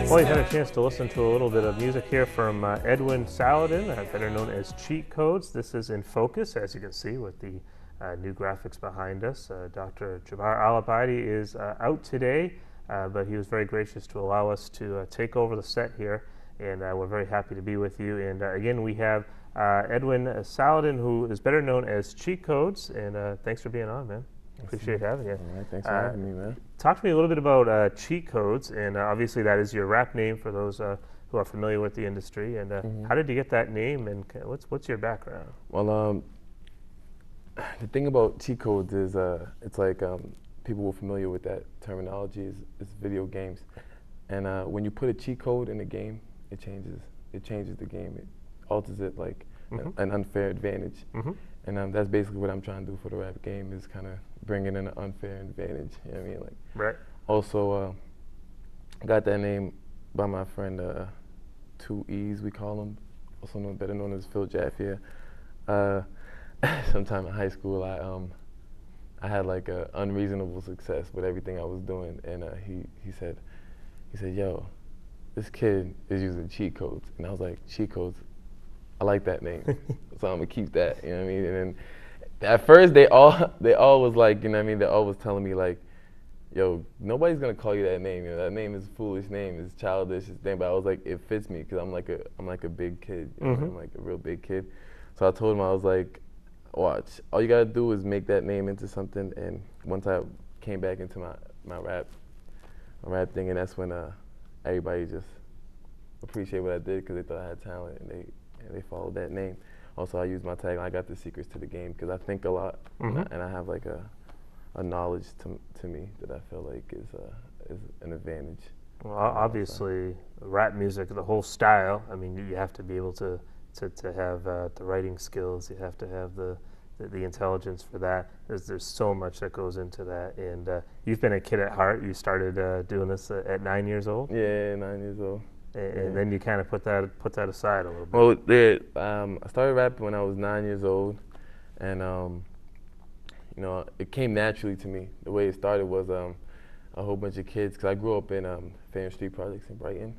Well, you had a chance to listen to a little bit of music here from Edwin Saladin, better known as Cheatcodez. This is Infocus, as you can see, with the new graphics behind us. Dr. Jabbar Al-Abadi is out today, but he was very gracious to allow us to take over the set here, and we're very happy to be with you. And again, we have Edwin Saladin, who is better known as Cheatcodez, and thanks for being on, man. Appreciate having you. All right, thanks for having me, man. Talk to me a little bit about Cheatcodez, and obviously that is your rap name for those who are familiar with the industry. And how did you get that name, and what's your background? Well, the thing about Cheatcodez is it's like people who are familiar with that terminology is video games, and when you put a cheat code in a game, it changes the game. It alters it like an unfair advantage. And that's basically what I'm trying to do for the rap game, is kind of bringing in an unfair advantage. You know what I mean? Like, right. Also, I got that name by my friend, 2 E's, we call him, also better known as Phil Jaffe. Sometime in high school, I had like a unreasonable success with everything I was doing, and he said, "Yo, this kid is using cheat codes," and I was like, "Cheat codes? I like that name, so I'm gonna keep that." You know what I mean? And then at first they all was like, you know what I mean? They all was telling me like, "Yo, nobody's gonna call you that name. You know, that name is a foolish name. It's childish. It's thing." But I was like, it fits me because I'm like a big kid. You know? I'm like a real big kid. So I told him, I was like, "Watch. All you gotta do is make that name into something." And once I came back into my rap thing, and that's when everybody just appreciated what I did because they thought I had talent, and they followed that name. Also, I use my tagline, "I got the secrets to the game," because I think a lot, and I have like a knowledge to me that I feel like is an advantage. Well, obviously, rap music, the whole style. I mean, you have to be able to have the writing skills. You have to have the intelligence for that. There's so much that goes into that. And you've been a kid at heart. You started doing this at 9 years old. Yeah, 9 years old. And then you kind of put that aside a little bit. Well, I started rapping when I was 9 years old, and you know, it came naturally to me. The way it started was a whole bunch of kids, because I grew up in Fair Street Projects in Brighton,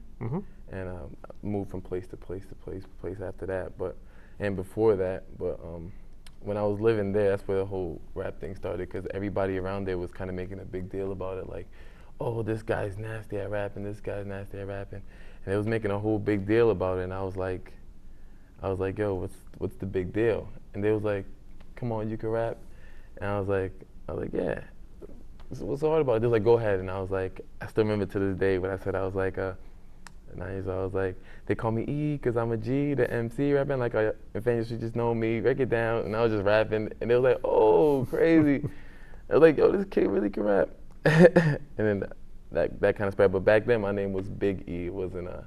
and moved from place to place after that. And before that, when I was living there, that's where the whole rap thing started, because everybody around there was kind of making a big deal about it, like, "Oh, this guy's nasty at rapping, this guy's nasty at rapping." And they was making a whole big deal about it, and I was like, "Yo, what's the big deal?" And they was like, "Come on, you can rap." And I was like, "Yeah. What's so hard about it?" They was like, "Go ahead." And I was like, I still remember to this day when I said, I was like, 9 years old, I was like, they call me E because I'm a G, the MC rapping, like, if you should just know me, break it down. And I was just rapping, and they was like, "Oh, crazy." I was like, "Yo, this kid really can rap." And then that kind of spread. But back then, my name was Big E. It wasn't a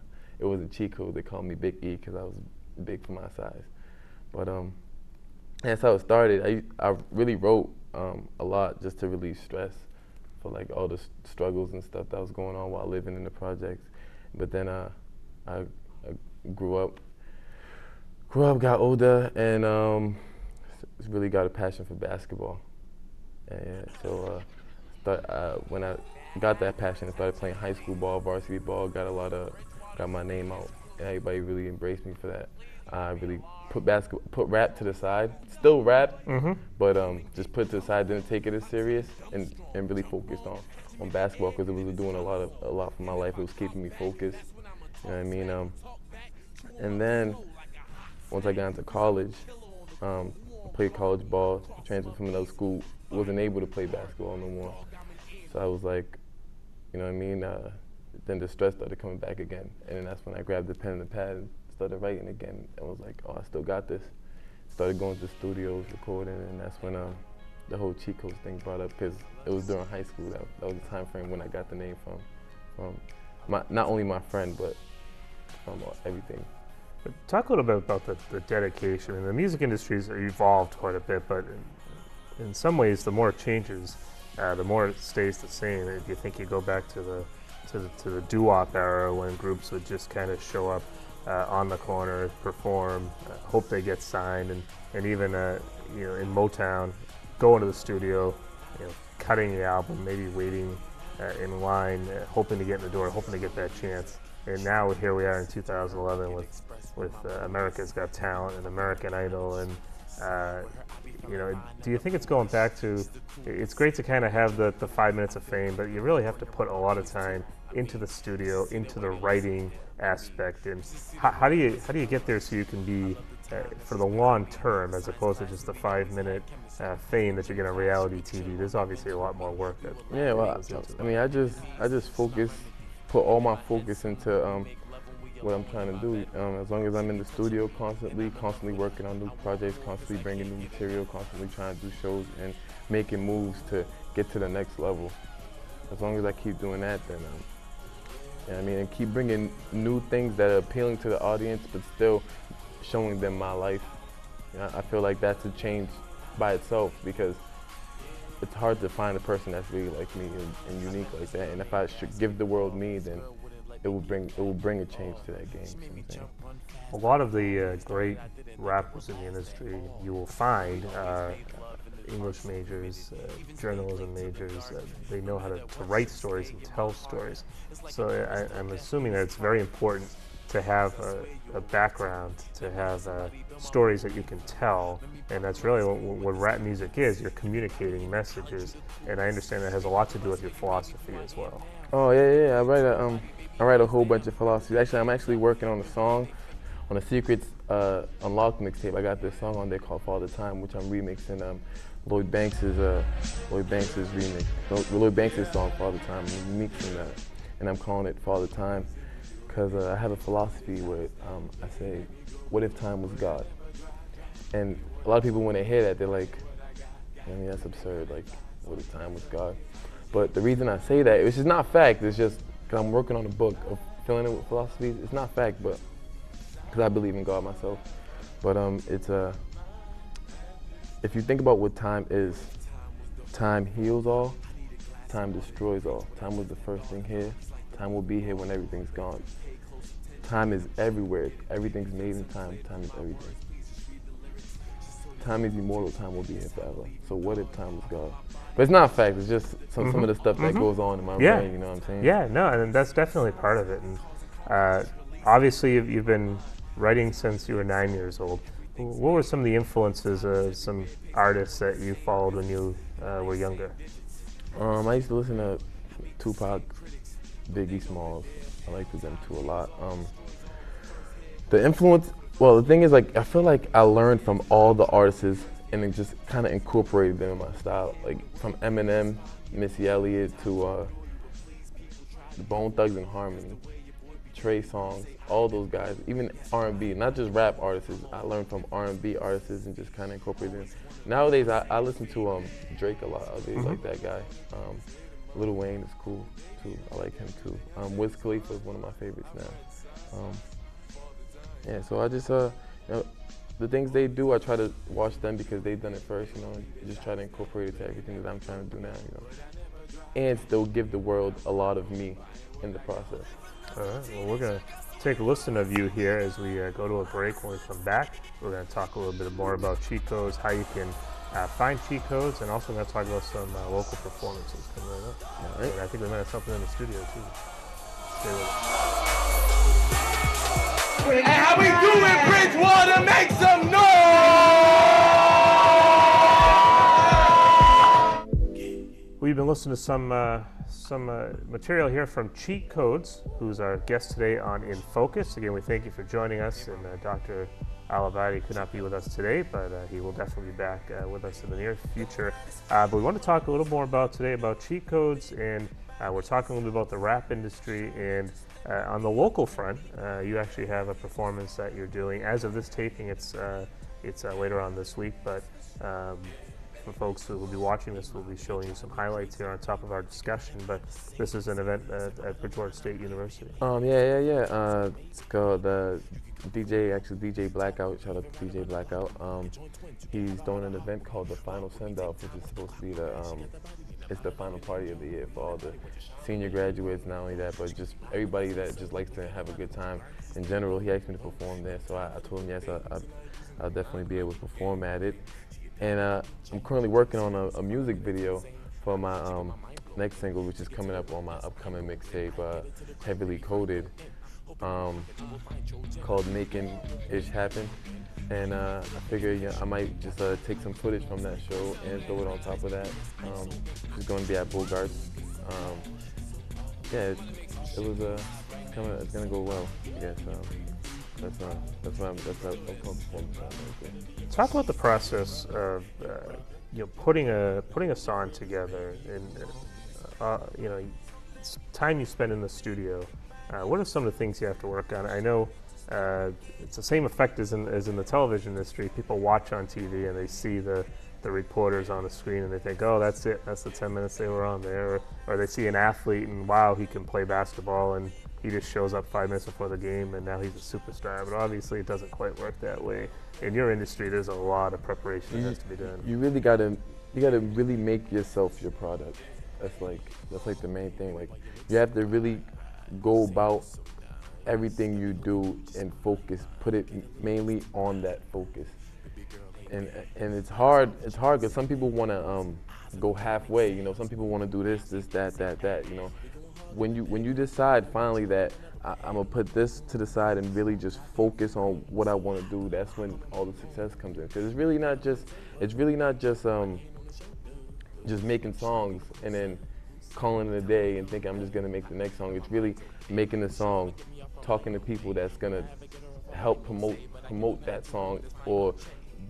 cheat code. They called me Big E because I was big for my size. But that's how it started. I really wrote a lot just to relieve stress for like all the struggles and stuff that was going on while living in the projects. But then I grew up, got older, and really got a passion for basketball. And so when I got that passion, I started playing high school ball, varsity ball, got my name out, and everybody really embraced me for that. I really put rap to the side, still rap, but just put it to the side, didn't take it as serious, and really focused on basketball, because it was doing a lot for my life. It was keeping me focused, you know what I mean? And then once I got into college, I played college ball, transferred from another school, wasn't able to play basketball no more. So I was like, you know what I mean? Then the stress started coming back again, and then that's when I grabbed the pen and the pad and started writing again, and was like, "Oh, I still got this." Started going to studios, recording, and that's when the whole Cheatcodez thing brought up, because it was during high school. That was the time frame when I got the name from not only my friend, but from everything. But talk a little bit about the dedication. And the music industry's evolved quite a bit, but in some ways, the more it changes, the more it stays the same. If you think you go back to the doo-wop era, when groups would just kind of show up on the corner, perform, hope they get signed, and even in Motown, go into the studio, cutting the album, maybe waiting in line, hoping to get in the door, hoping to get that chance. And now here we are in 2011 with America's Got Talent and American Idol, and do you think it's going back to? It's great to kind of have the 5 minutes of fame, but you really have to put a lot of time into the studio, into the writing aspect, and how do you get there so you can be for the long term as opposed to just the 5 minute fame that you get on reality TV? There's obviously a lot more work that goes into I mean, I just put all my focus into what I'm trying to do. As long as I'm in the studio constantly working on new projects, constantly bringing new material, constantly trying to do shows and making moves to get to the next level. As long as I keep doing that, then and keep bringing new things that are appealing to the audience, but still showing them my life. I feel like that's a change by itself, because it's hard to find a person that's really like me and unique like that. And if I should give the world me, then it will bring a change to that game. A lot of the great rappers in the industry you will find are English majors, journalism majors. They know how to write stories and tell stories. So I'm assuming that it's very important to have a background, to have stories that you can tell, and that's really what rap music is. You're communicating messages, and I understand that has a lot to do with your philosophy as well. Oh yeah. I write a whole bunch of philosophies. Actually, I'm actually working on a song, on a Secrets Unlocked mixtape. I got this song on there called "Father Time," which I'm remixing Lloyd Banks's remix. Lloyd Banks's song "Father Time." I'm remixing that, and I'm calling it "Father Time" because I have a philosophy where I say, "What if time was God?" And a lot of people, when they hear that, they're like, "I mean, that's absurd. Like, what if time was God?" But the reason I say that, which is not fact, it's just because I'm working on a book of filling it with philosophies. It's not fact, but because I believe in God myself. But it's if you think about what time is, time heals all, time destroys all. Time was the first thing here. Time will be here when everything's gone. Time is everywhere. Everything's made in time. Time is everything. Time is immortal. Time will be here forever. So what if time was God? But it's not a fact. It's just some of the stuff that goes on in my brain. You know what I'm saying? Yeah, no, and that's definitely part of it. And obviously, you've been writing since you were 9 years old. What were some of the influences of some artists that you followed when you were younger? I used to listen to Tupac, Biggie Smalls. I liked them too a lot. The influence, well, the thing is, like, I feel like I learned from all the artists and then just kind of incorporated them in my style. Like from Eminem, Missy Elliott to the Bone Thugs and Harmony, Trey Songz, all those guys, even R&B, not just rap artists. I learned from R&B artists and just kind of incorporated them. Nowadays, I listen to Drake a lot. I really like that guy. Lil Wayne is cool too. I like him too. Wiz Khalifa is one of my favorites now. Yeah, so I just the things they do, I try to watch them because they've done it first, and just try to incorporate it to everything that I'm trying to do now, and still give the world a lot of me in the process. All right, well, we're going to take a listen of you here as we go to a break. When we come back, we're going to talk a little bit more about Cheatcodez, how you can find Cheatcodez, and also going to talk about some local performances coming right up. All right. And I think we might have something in the studio, too. Stay with us. And how we doing, Bridgewater? Make some noise! We've been listening to some material here from Cheatcodez, who's our guest today on Infocus. Again, we thank you for joining us, and Dr. Al-Abadi could not be with us today, but he will definitely be back with us in the near future. But we want to talk a little more about Cheatcodez, and we're talking a little bit about the rap industry. And on the local front, you actually have a performance that you're doing. As of this taping, it's later on this week, but for folks who will be watching this, we'll be showing you some highlights here on top of our discussion. But this is an event at Bridgewater State University. Yeah. It's called DJ Blackout. Shout out to DJ Blackout. He's doing an event called the Final Send Off, which is supposed to be it's the final party of the year for all the senior graduates. Not only that, but just everybody that just likes to have a good time in general. He asked me to perform there, so I told him yes, I'll definitely be able to perform at it. And I'm currently working on a music video for my next single, which is coming up on my upcoming mixtape, Heavily Coded, called Making Ish Happen. And I figure I might just take some footage from that show and throw it on top of that. It's going to be at Bogart's. Yeah, it was it's gonna go well. I guess that's my performance. Talk about the process of putting a song together, and time you spend in the studio. What are some of the things you have to work on? I know it's the same effect as in the television industry. People watch on TV and they see the reporters on the screen and they think, oh, that's it. That's the 10 minutes they were on there. Or they see an athlete and, wow, he can play basketball, and he just shows up 5 minutes before the game and now he's a superstar. But obviously it doesn't quite work that way. In your industry, there's a lot of preparation that has to be done. You really gotta really make yourself your product. That's like the main thing. Like, you have to really go about everything you do and focus, put it mainly on that focus. And it's hard because some people want to go halfway. Some people want to do this, that. When you decide finally that I'm gonna put this to the side and really just focus on what I want to do, that's when all the success comes in. Because it's really not just making songs and then calling it a day and thinking I'm just gonna make the next song. It's really making the song, talking to people that's gonna help promote that song or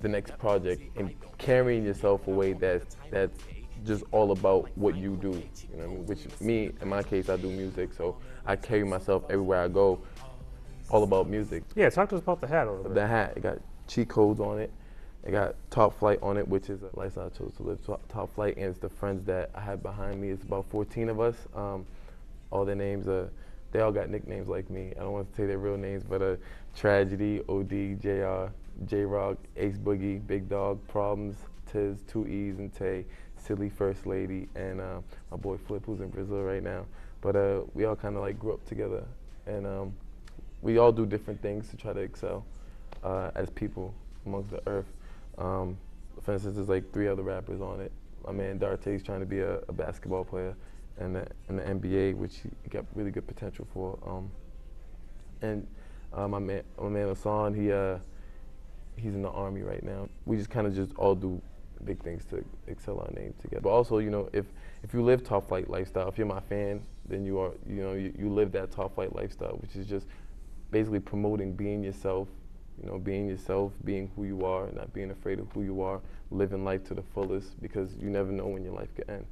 the next project, and carrying yourself away that's just all about what you do. You know what I mean? Which me, in my case, I do music, so I carry myself everywhere I go, all about music. Yeah, talk to us about the hat a little bit. The hat, it got Cheatcodez on it. It got Top Flight on it, which is a lifestyle I chose to live. Top Flight, and it's the friends that I have behind me. It's about 14 of us. All their names they all got nicknames like me. I don't want to say their real names, but Tragedy, OD, JR, J-Rock, Ace Boogie, Big Dog, Problems, Tiz, 2 E's, and Tay, Silly First Lady, and my boy Flip, who's in Brazil right now. But we all kind of like grew up together, and we all do different things to try to excel as people amongst the earth. For instance, there's like 3 other rappers on it. My man Darte's trying to be a basketball player in the NBA, which he got really good potential for. And my man Hassan, he's in the Army right now. We just kind of just all do big things to excel our name together. But also, if you live Top Flight lifestyle, if you're my fan, then you live that Top Flight lifestyle, which is just basically promoting being yourself, being who you are, not being afraid of who you are, living life to the fullest, because you never know when your life could end.